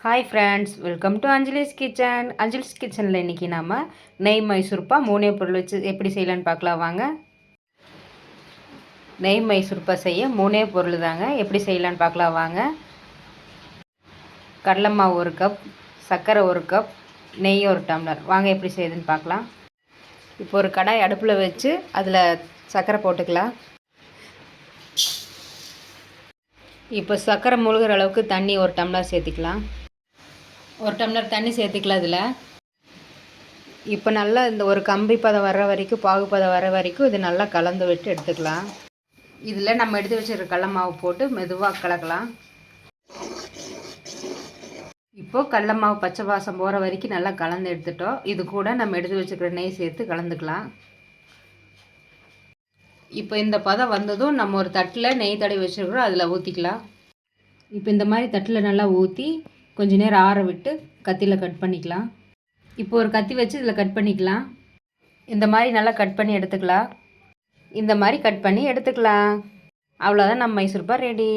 Hi friends, welcome to Anjali's kitchen. Anjali's கிச்சனில் இன்றைக்கி நம்ம நெய் மைசூர்பா மூணே பொருள் வச்சு எப்படி செய்யலான்னு பார்க்கலாம் வாங்க. நெய் மைசூர்பா செய்ய மூணே பொருள் தாங்க. எப்படி செய்யலான்னு பார்க்கலாம் வாங்க. கடலை மாவு 1 கப், சர்க்கரை 1 கப், நெய் 1 டம்ளர். வாங்க எப்படி செய்யுதுன்னு பார்க்கலாம். இப்போ ஒரு கடாய் அடுப்பில் வச்சு அதில் சர்க்கரை போட்டுக்கலாம். இப்போ சர்க்கரை முழுகிற அளவுக்கு தண்ணி 1 டம்ளர் சேர்த்துக்கலாம். 1 டம்ளர் தண்ணி சேர்த்துக்கலாம். இதில் இப்போ நல்லா இந்த ஒரு கம்பி பதம் வர்ற வரைக்கும், பாகுப்பதம் வர வரைக்கும் இது நல்லா கலந்து விட்டு எடுத்துக்கலாம். இதில் நம்ம எடுத்து வச்சுருக்க கடல மாவு போட்டு மெதுவாக கலக்கலாம். இப்போது கடல மாவு பச்சை வாசம் போகிற வரைக்கும் நல்லா கலந்து எடுத்துட்டோம். இது கூட நம்ம எடுத்து வச்சுக்கிற நெய் சேர்த்து கலந்துக்கலாம். இப்போ இந்த பதம் வந்ததும் நம்ம ஒரு தட்டில் நெய் தடவி வச்சுருக்கிறோம், அதில் ஊற்றிக்கலாம். இப்போ இந்த மாதிரி தட்டில் நல்லா ஊற்றி கொஞ்சம் நேரம் ஆற விட்டு கத்தியில் கட் பண்ணிக்கலாம். இப்போ ஒரு கத்தி வச்சு இதில் கட் பண்ணிக்கலாம். இந்த மாதிரி நல்லா கட் பண்ணி எடுத்துக்கலாம். இந்த மாதிரி கட் பண்ணி எடுத்துக்கலாம். அவ்வளோதான், நம்ம மைசூர்பா ரெடி.